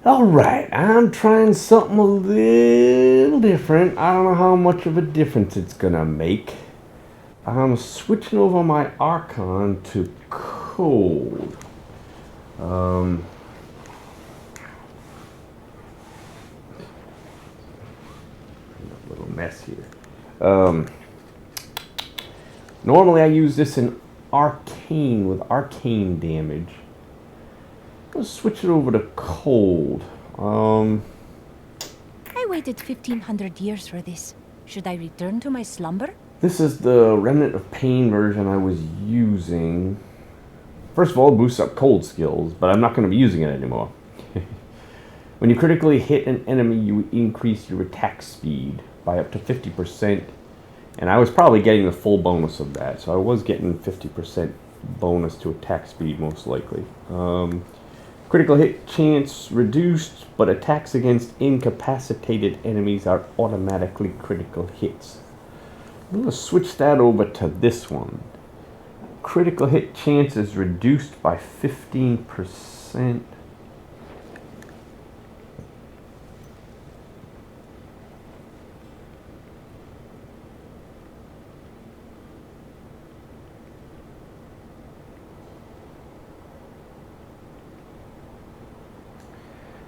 Alright, I'm trying something a little different. I don't know how much of a difference it's gonna make. I'm switching over my Archon to cold. A little mess here. Normally I use this in arcane with arcane damage. Let's switch it over to cold. I waited 1500 years for this. Should I return to my slumber? This is the Remnant of Pain version I was using. First of all, it boosts up cold skills, but I'm not going to be using it anymore. When you critically hit an enemy, you increase your attack speed by up to 50%. And I was probably getting the full bonus of that, so I was getting 50% bonus to attack speed, most likely. Critical hit chance reduced, but attacks against incapacitated enemies are automatically critical hits. I'm going to switch that over to this one. Critical hit chance is reduced by 15%.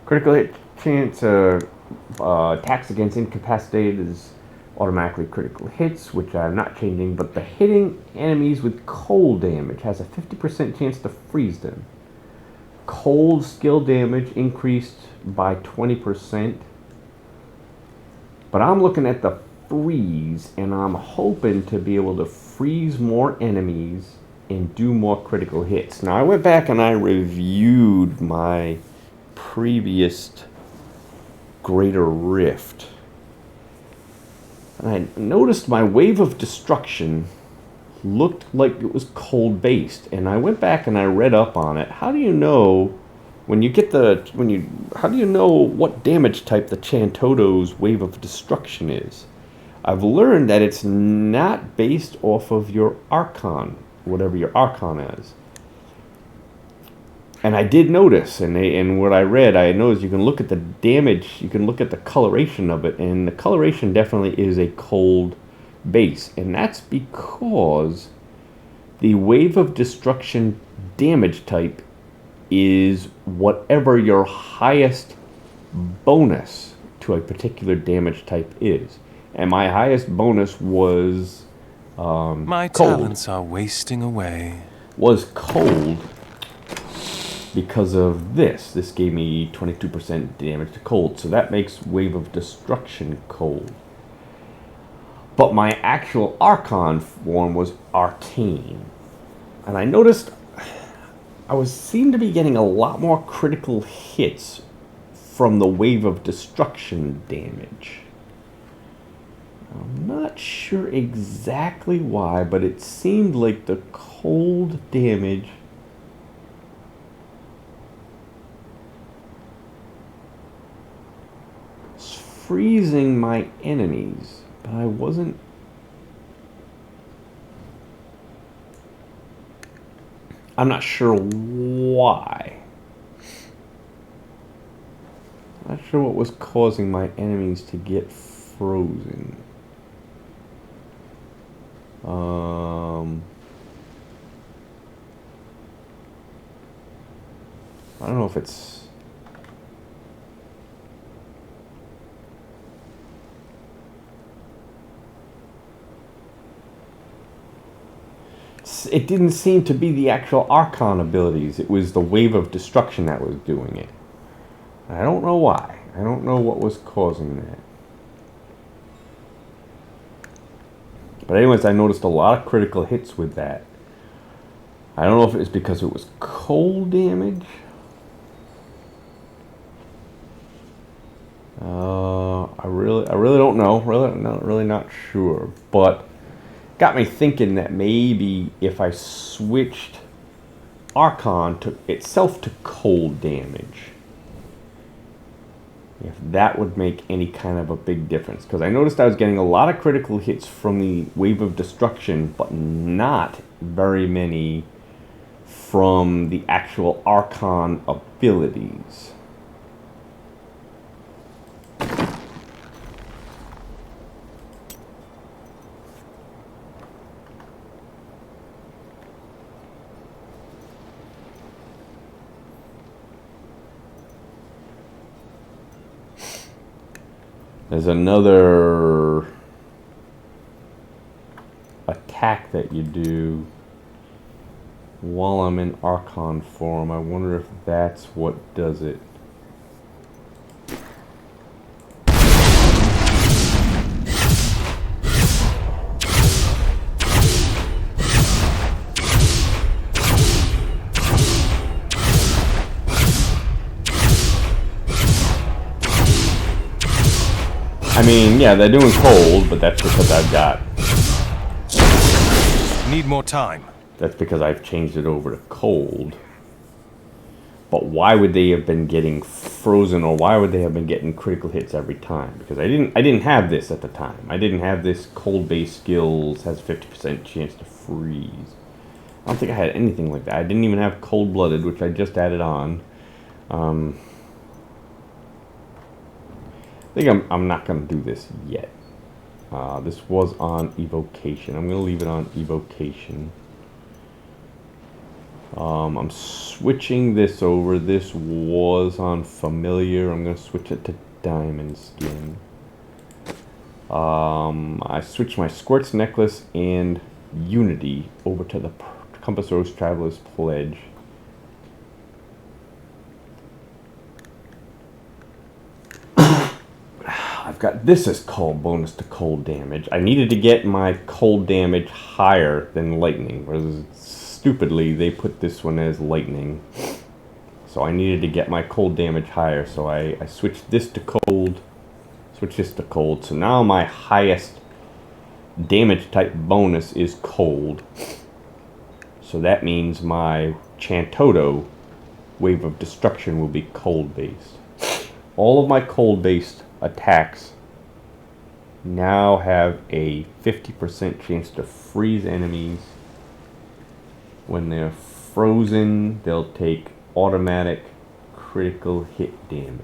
Critical hit chance attacks against incapacitated is automatically critical hits, which I'm not changing, but the hitting enemies with cold damage has a 50% chance to freeze them. Cold skill damage increased by 20%. But I'm looking at the freeze, and I'm hoping to be able to freeze more enemies and do more critical hits. Now I went back and I reviewed my previous Greater Rift. And I noticed my wave of destruction looked like it was cold based, and I went back and I read up on it. How do you know how do you know what damage type the Chantodo's wave of destruction is? I've learned that it's not based off of your Archon, whatever your Archon is. And I did notice, and what I read, I noticed you can look at the damage, you can look at the coloration of it, and the coloration definitely is a cold base. And that's because the wave of destruction damage type is whatever your highest bonus to a particular damage type is. And my highest bonus was my cold. talents are wasting away. Was cold. Because of this. This gave me 22% damage to cold, so that makes Wave of Destruction cold. But my actual Archon form was Arcane. And I noticed I seemed to be getting a lot more critical hits from the Wave of Destruction damage. I'm not sure exactly why, but it seemed like the cold damage freezing my enemies, but I wasn't. I'm not sure why. Not sure what was causing my enemies to get frozen. I don't know if it's. It didn't seem to be the actual Archon abilities. It was the Wave of Destruction that was doing it. I don't know why. I don't know what was causing that. But anyways, I noticed a lot of critical hits with that. I don't know if it was because it was cold damage. I really don't know. Really not sure. But got me thinking that maybe if I switched Archon itself to cold damage, if that would make any kind of a big difference. Because I noticed I was getting a lot of critical hits from the Wave of Destruction, but not very many from the actual Archon abilities. There's another attack that you do while I'm in Archon form. I wonder if that's what does it. I mean, yeah, they're doing cold, but that's because I've got... Need more time. That's because I've changed it over to cold. But why would they have been getting frozen, or why would they have been getting critical hits every time? Because I didn't have this at the time. I didn't have this cold-based skills, has a 50% chance to freeze. I don't think I had anything like that. I didn't even have cold-blooded, which I just added on. I think I'm not going to do this yet. This was on evocation. I'm going to leave it on evocation. I'm switching this over. This was on familiar. I'm going to switch it to diamond skin. I switched my Squirts necklace and Unity over to the Compass Rose Traveler's Pledge. I've got this as cold bonus to cold damage. I needed to get my cold damage higher than lightning, whereas stupidly they put this one as lightning. So I needed to get my cold damage higher, so I switched this to cold, switched this to cold. So now my highest damage type bonus is cold. So that means my Chantoto Wave of Destruction will be cold based. All of my cold based attacks now have a 50% chance to freeze enemies. When they're frozen, they'll take automatic critical hit damage.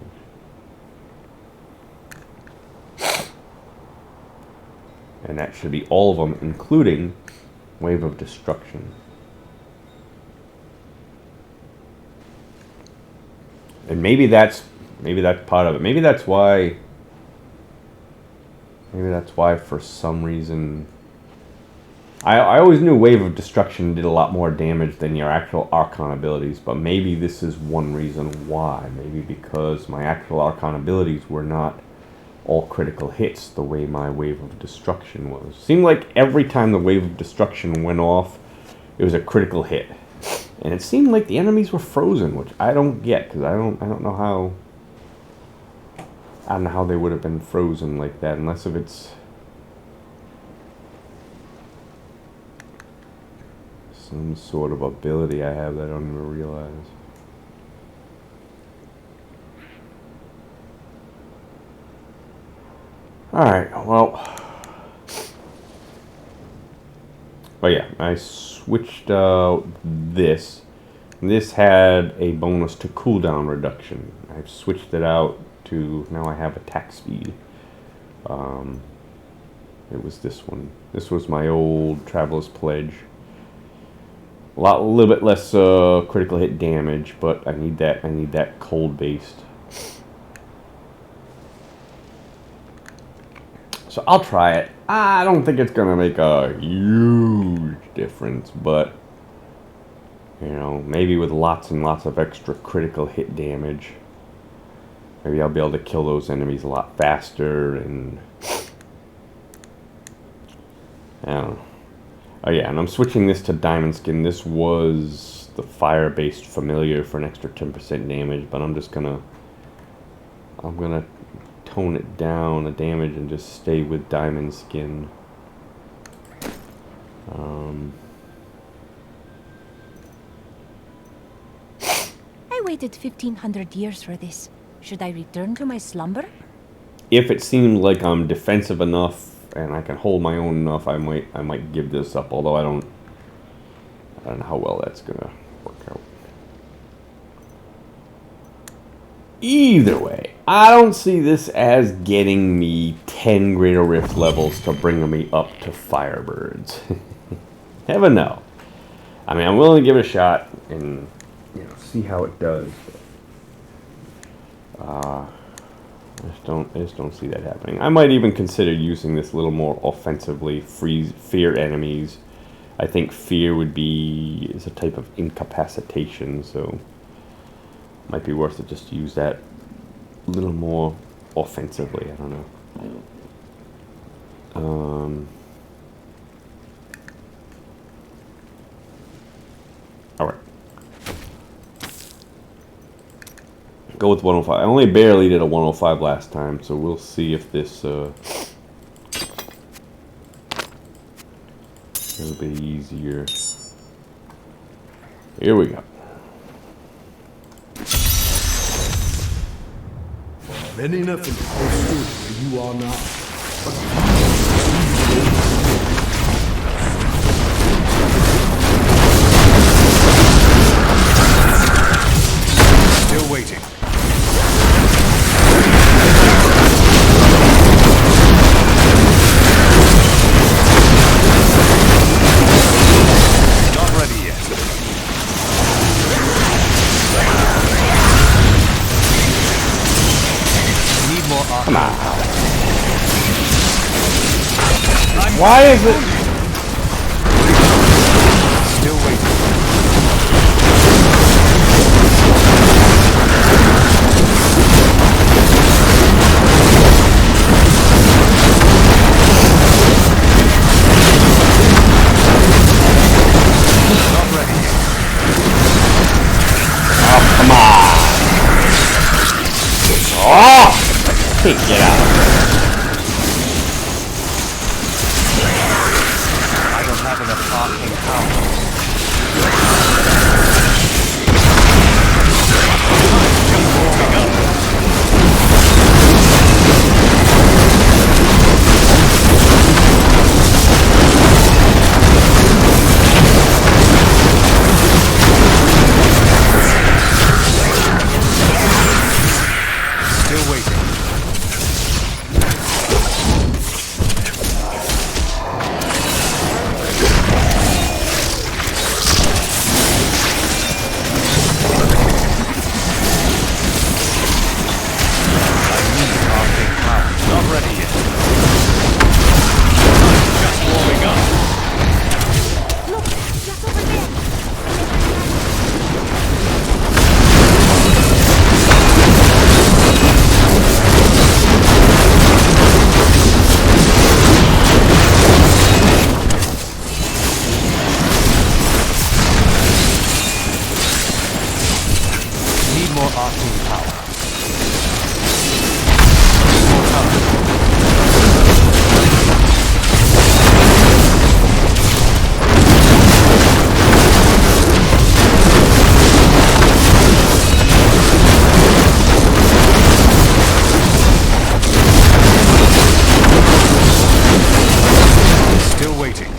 And that should be all of them, including Wave of Destruction. And maybe that's part of it. Maybe that's why for some reason I always knew Wave of Destruction did a lot more damage than your actual Archon abilities, but maybe this is one reason why. Maybe because my actual Archon abilities were not all critical hits the way my Wave of Destruction was. Seemed like every time the Wave of Destruction went off, it was a critical hit. And it seemed like the enemies were frozen, which I don't get, because I don't know how... I don't know how they would have been frozen like that, unless if it's some sort of ability I have that I don't even realize. Alright, well... Oh yeah, I switched out this. This had a bonus to cooldown reduction. I've switched it out to, now I have attack speed. It was this one. This was my old Traveler's Pledge. A little bit less critical hit damage, but I need that cold based. So I'll try it. I don't think it's gonna make a huge difference, but you know, maybe with lots and lots of extra critical hit damage, maybe I'll be able to kill those enemies a lot faster. And I don't know. Oh yeah, and I'm switching this to diamond skin. This was the fire-based familiar for an extra 10% damage, but I'm gonna tone it down the damage and just stay with diamond skin. I waited 1500 years for this. Should I return to my slumber? If it seems like I'm defensive enough and I can hold my own enough, I might give this up, although I don't know how well that's gonna work out. Either way, I don't see this as getting me 10 Greater Rift levels to bring me up to Firebirds. Heaven no. I mean, I'm willing to give it a shot and see how it does. I just don't see that happening. I might even consider using this a little more offensively. Freeze, fear enemies. I think fear is a type of incapacitation, so might be worth it just to use that a little more offensively. I don't know. All right. Go with 105. I only barely did a 105 last time, so we'll see if this a little bit easier. Here we go. Many enough in the stood where you are now. Still waiting. Not ready yet. Need more armor. Come on. Why is it? Still waiting. Not ready yet. Oh, come on. Oh! Can't get out. I don't have enough arcane power. Warming up. Still waiting. Not ready yet. Just warming up. Look, just over there. Need more arcane power. Still waiting.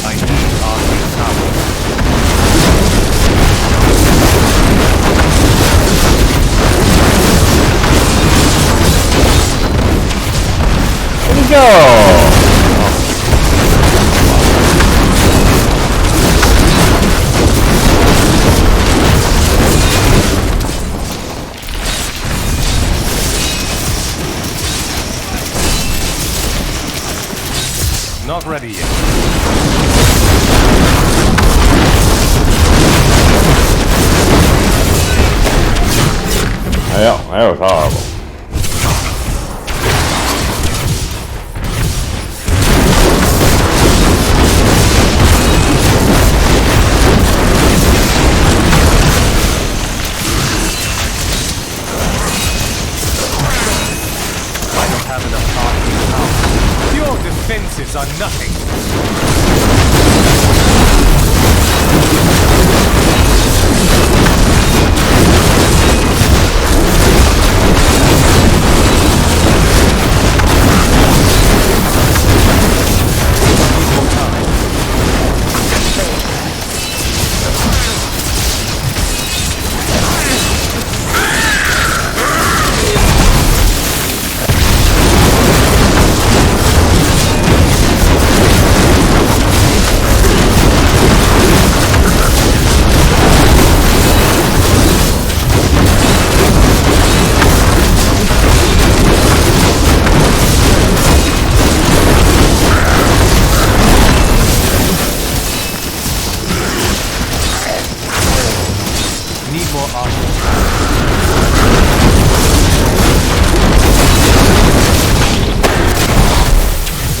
I need arcane power. Here we go. Not ready yet. Yeah, that was horrible. I don't have enough arcane power. Your defenses are nothing.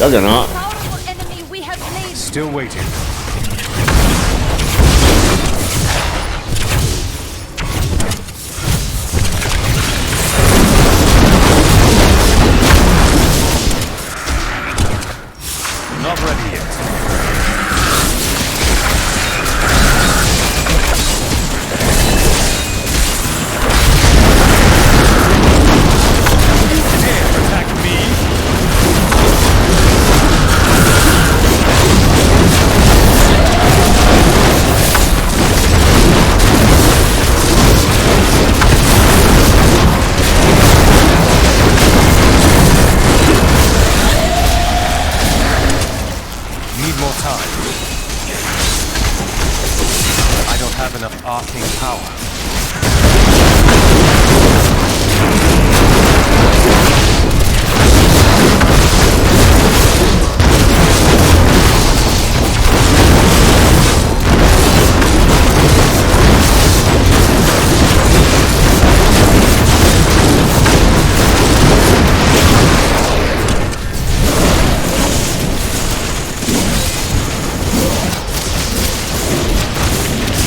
Juggernaut. Powerful enemy we have laid. Still waiting. Not ready yet. Dare attack me? Need more time. I don't have enough arcane power.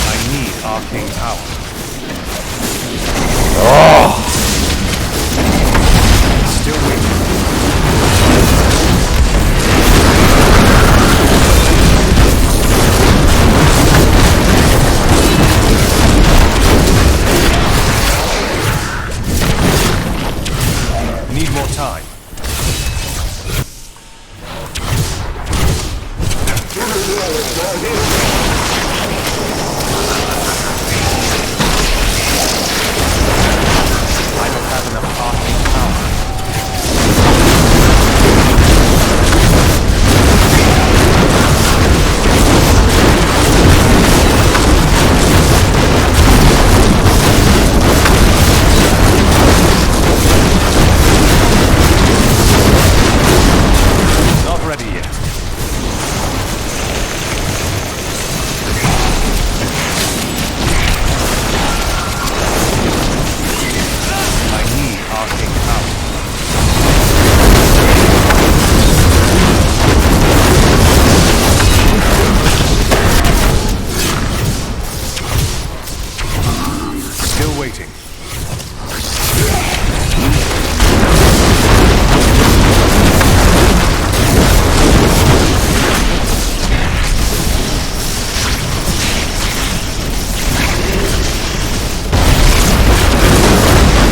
I need arcane power. Still waiting. Need more time. I don't have enough arcane power. Not ready yet. I need arcane power. Still waiting.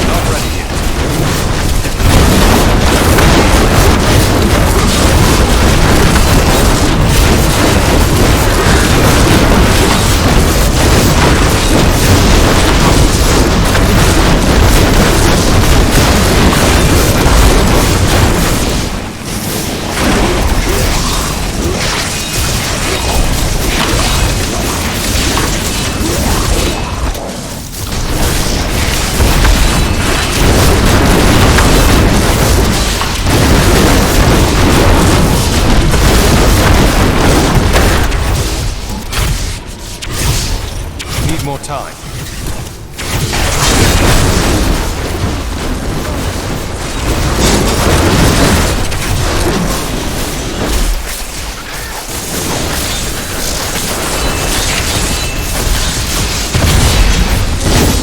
Not ready yet. Need more time.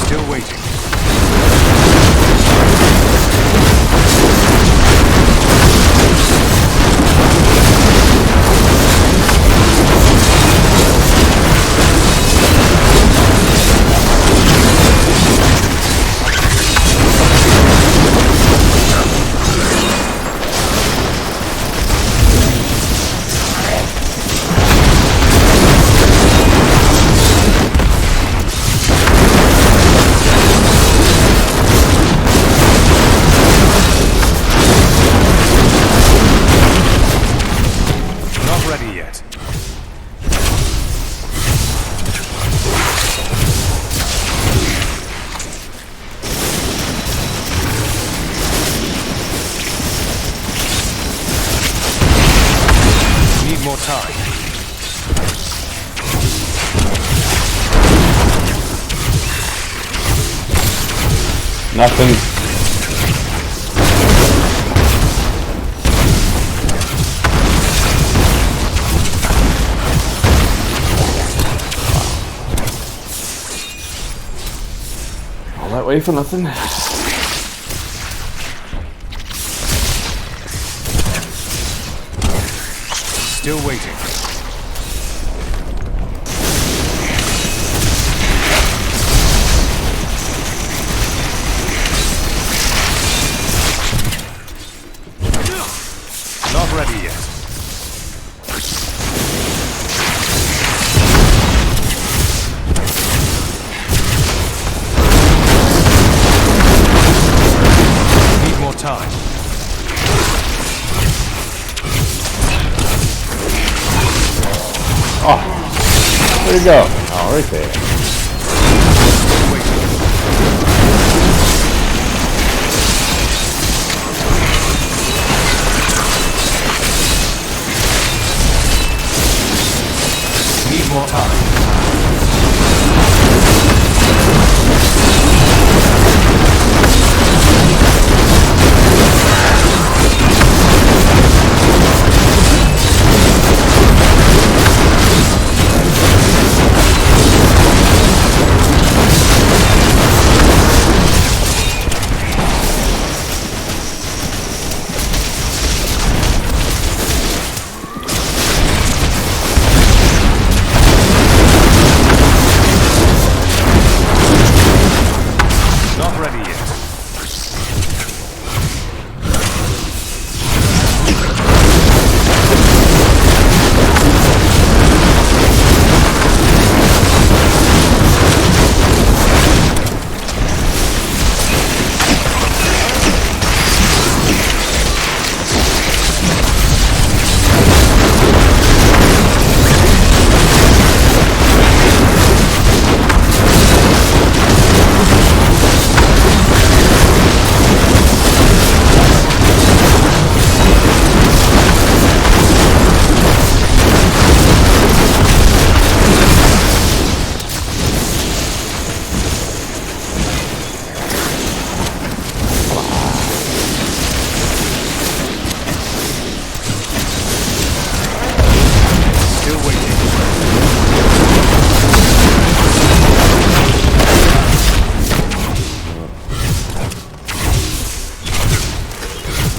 Still waiting. Not ready yet. Need more time. Nothing. way for nothing. Still waiting. Not ready yet. Need more time. Where'd it go? Oh, right there. Need more time.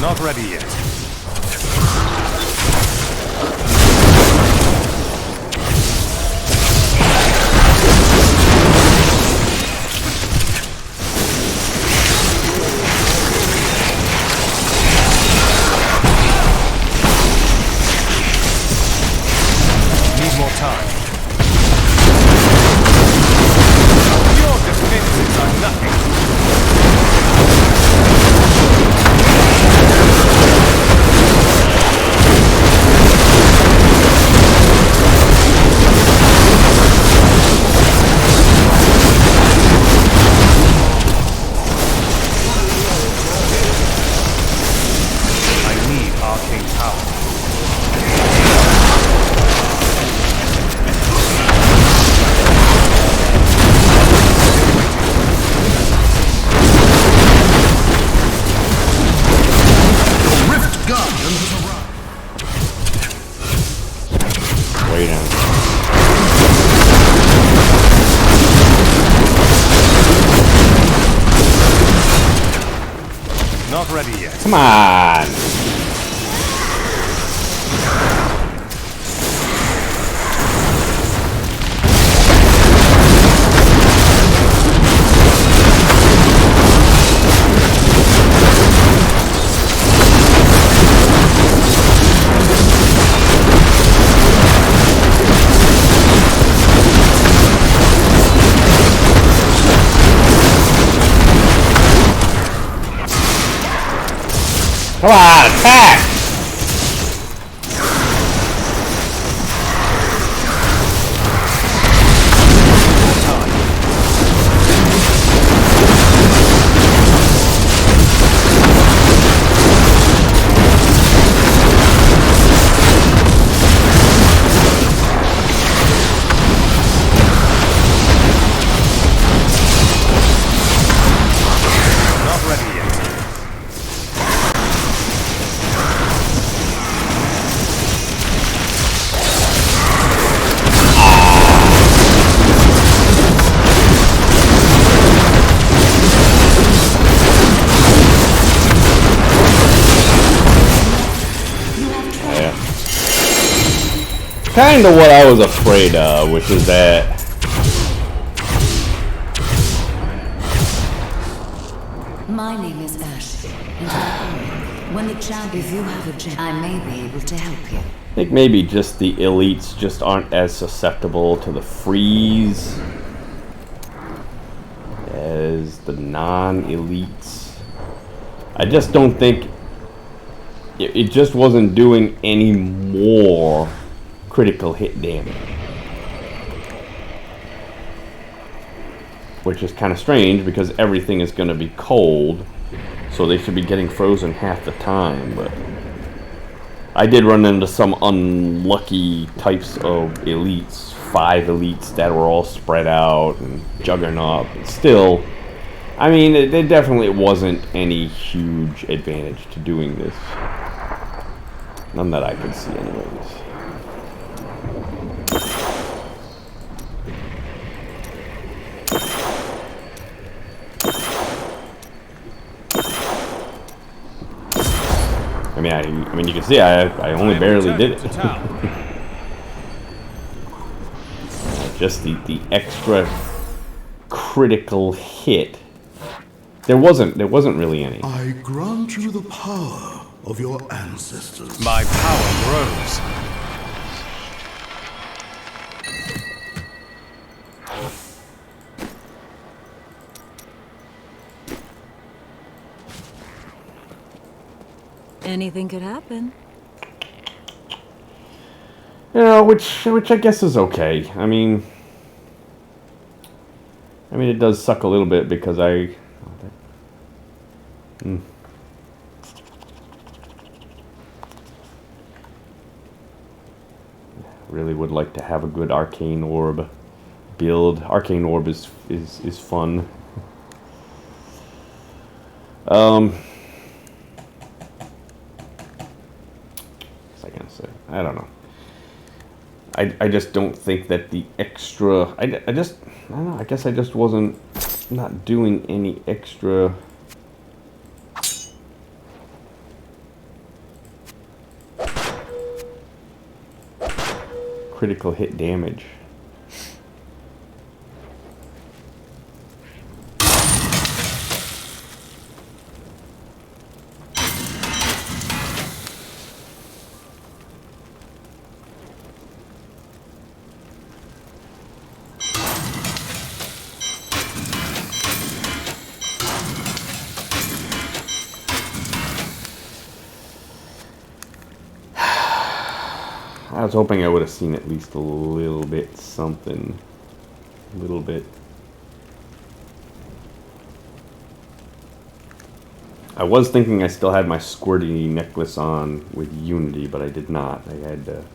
Not ready yet. Need more time. Your defenses are nothing. Not ready yet. Come on. Come on, attack! Not ready yet. kind of what I was afraid of, which is that My name is Ash, and when the champ, if you have a gem, I may be able to help you. I think maybe just the elites just aren't as susceptible to the freeze as the non-elites. I just don't think it just wasn't doing any more critical hit damage, which is kind of strange because everything is going to be cold, so they should be getting frozen half the time. But I did run into some unlucky types of elites, 5 elites that were all spread out and Juggernaut. But still, I mean, there definitely wasn't any huge advantage to doing this. None that I could see anyways. I mean, you can see I only barely did it. Just the extra critical hit. There wasn't really any. I grant you the power of your ancestors. My power grows. Anything could happen. You know, which I guess is okay. I mean, it does suck a little bit because really would like to have a good arcane orb build. Arcane orb is fun. I don't know. I just don't think that the extra... I don't know. I guess I just wasn't not doing any extra... critical hit damage. I was hoping I would have seen at least a little bit something. A little bit. I was thinking I still had my squirty necklace on with Unity, but I did not. I had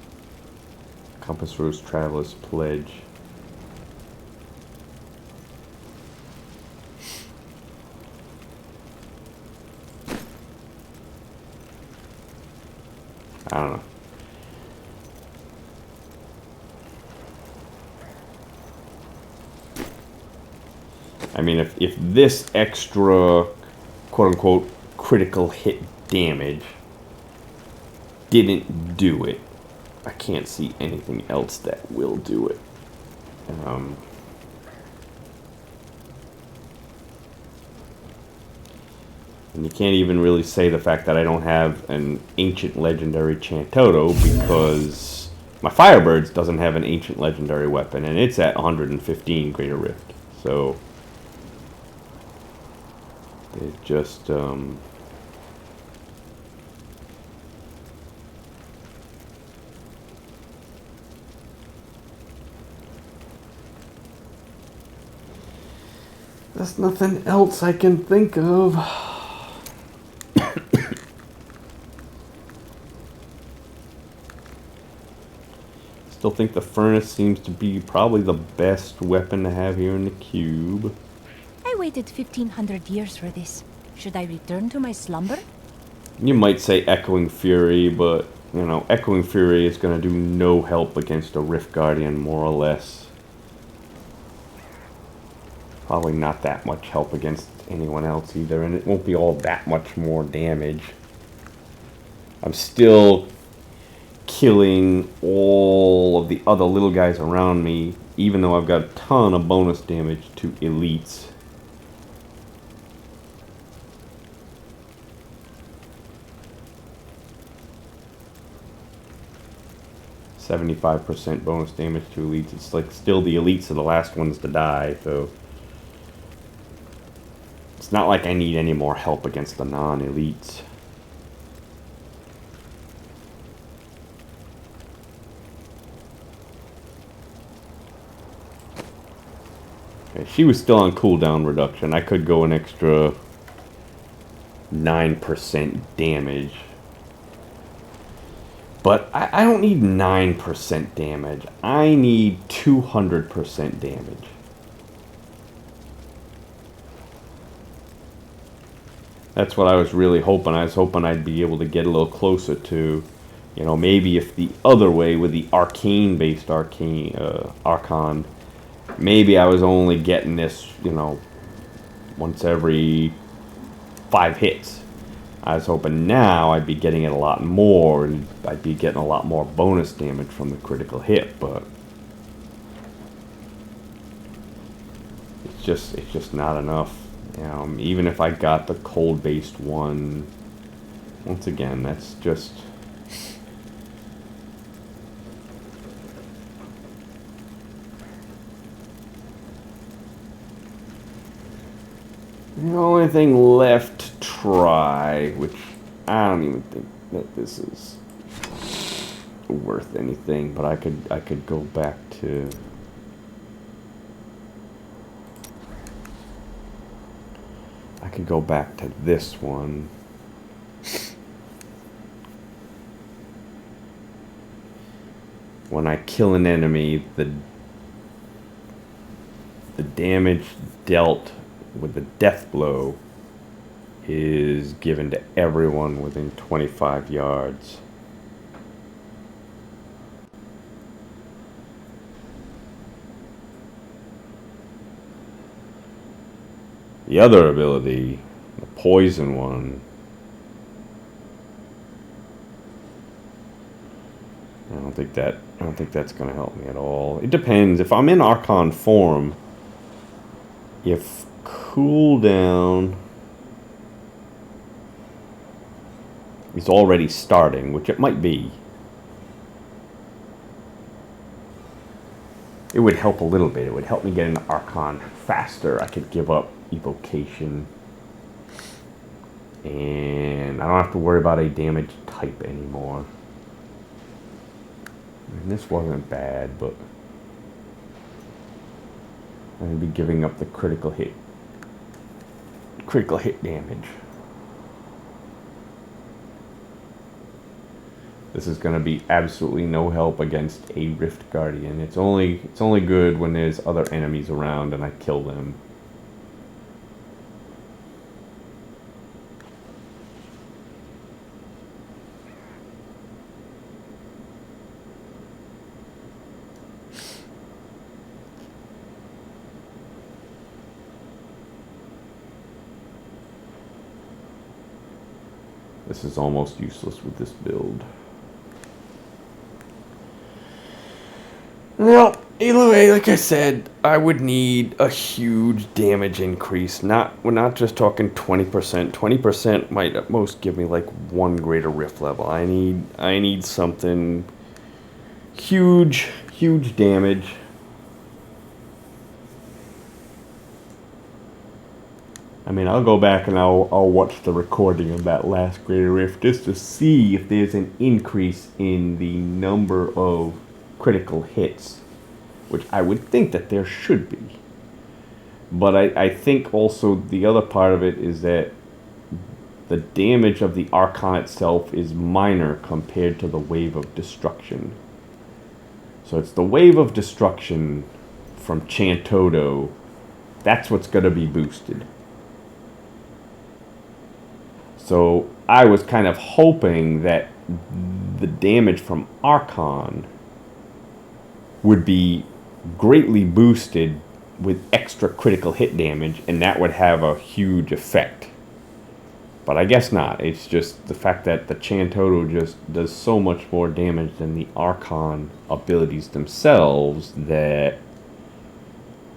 Compass Rose Traveler's Pledge. I don't know. I mean, if this extra, quote-unquote, critical hit damage didn't do it, I can't see anything else that will do it. And you can't even really say the fact that I don't have an Ancient Legendary Chantoto because my Firebirds doesn't have an Ancient Legendary weapon, and it's at 115 Greater Rift. So... it just, there's nothing else I can think of. Still think the Furnace seems to be probably the best weapon to have here in the cube. I waited 1500 years for this. Should I return to my slumber? You might say Echoing Fury, but, you know, Echoing Fury is going to do no help against a Rift Guardian, more or less. Probably not that much help against anyone else either, and it won't be all that much more damage. I'm still killing all of the other little guys around me, even though I've got a ton of bonus damage to elites. %75% bonus damage to elites. It's like still the elites are the last ones to die, so it's not like I need any more help against the non-elites. Okay, she was still on cooldown reduction. I could go an extra 9% damage. But I don't need 9% damage. I need 200% damage. That's what I was really hoping. I was hoping I'd be able to get a little closer to, you know, maybe if the other way with the arcane-based Archon, maybe I was only getting this, you know, once every 5 hits. I was hoping now I'd be getting it a lot more, and I'd be getting a lot more bonus damage from the critical hit, but it's just not enough. Even if I got the cold-based one, once again, that's just... The only thing left to try, which I don't even think that this is worth anything, but I could go back to... I could go back to this one. When I kill an enemy, the damage dealt with the death blow is given to everyone within 25 yards. The other ability, the poison one, I don't think that's going to help me at all. It depends. If I'm in Archon form, if cooldown is already starting, which it might be, it would help a little bit. It would help me get into Archon faster. I could give up evocation, and I don't have to worry about a damage type anymore. And this wasn't bad, but I'm going to be giving up the critical hit damage. This is going to be absolutely no help against a Rift Guardian. It's only good when there's other enemies around and I kill them. This is almost useless with this build. Well, either way, like I said, I would need a huge damage increase. We're not just talking 20%. 20% might at most give me like 1 greater rift level. I need something huge damage. I mean, I'll go back and I'll watch the recording of that last greater rift just to see if there's an increase in the number of critical hits, which I would think that there should be. But I think also the other part of it is that the damage of the Archon itself is minor compared to the wave of destruction. So it's the wave of destruction from Chantodo, that's what's going to be boosted. So I was kind of hoping that the damage from Archon would be greatly boosted with extra critical hit damage, and that would have a huge effect. But I guess not. It's just the fact that the Chantoto just does so much more damage than the Archon abilities themselves that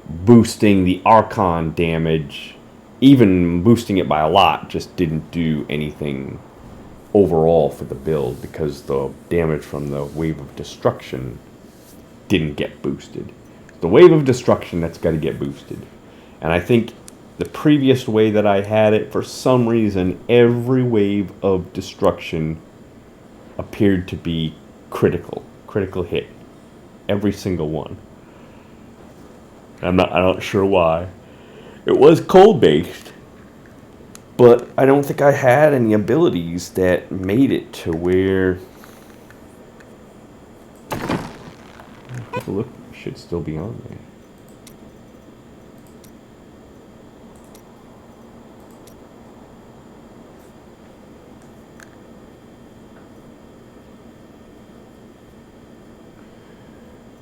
boosting the Archon damage, even boosting it by a lot, just didn't do anything overall for the build because the damage from the Wave of Destruction didn't get boosted. The Wave of Destruction, that's got to get boosted. And I think the previous way that I had it, for some reason, every Wave of Destruction appeared to be critical hit. Every single one. I'm not sure why. It was cold based, but I don't think I had any abilities that made it to where. Take a look, it should still be on there.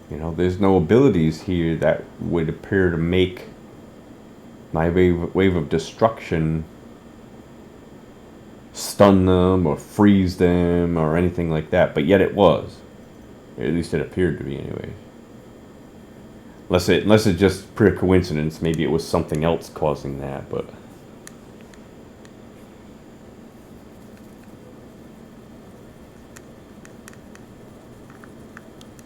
You know, there's no abilities here that would appear to make my wave of destruction stun them or freeze them or anything like that, but yet it was. At least it appeared to be anyway. Unless it's just pure coincidence, maybe it was something else causing that, but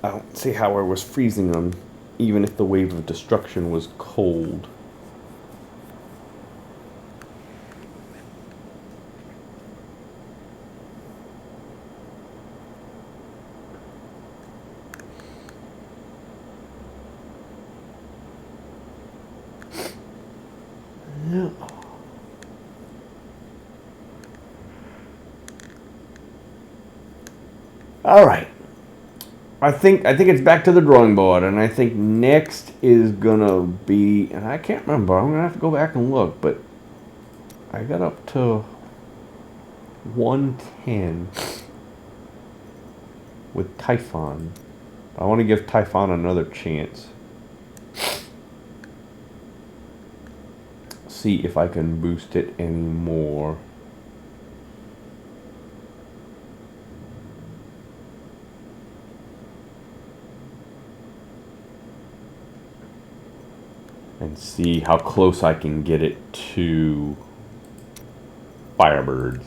I don't see how I was freezing them, even if the wave of destruction was cold. No. All right. I think it's back to the drawing board, and I think next is gonna be, and I can't remember. I'm gonna have to go back and look, but I got up to 110 with Typhon. I want to give Typhon another chance. See if I can boost it anymore. And see how close I can get it to Firebirds,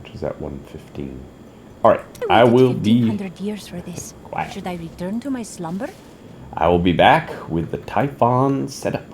which is at 115. All right, I will be 1,500 years for this. quiet. Should I return to my slumber? I will be back with the Typhon setup.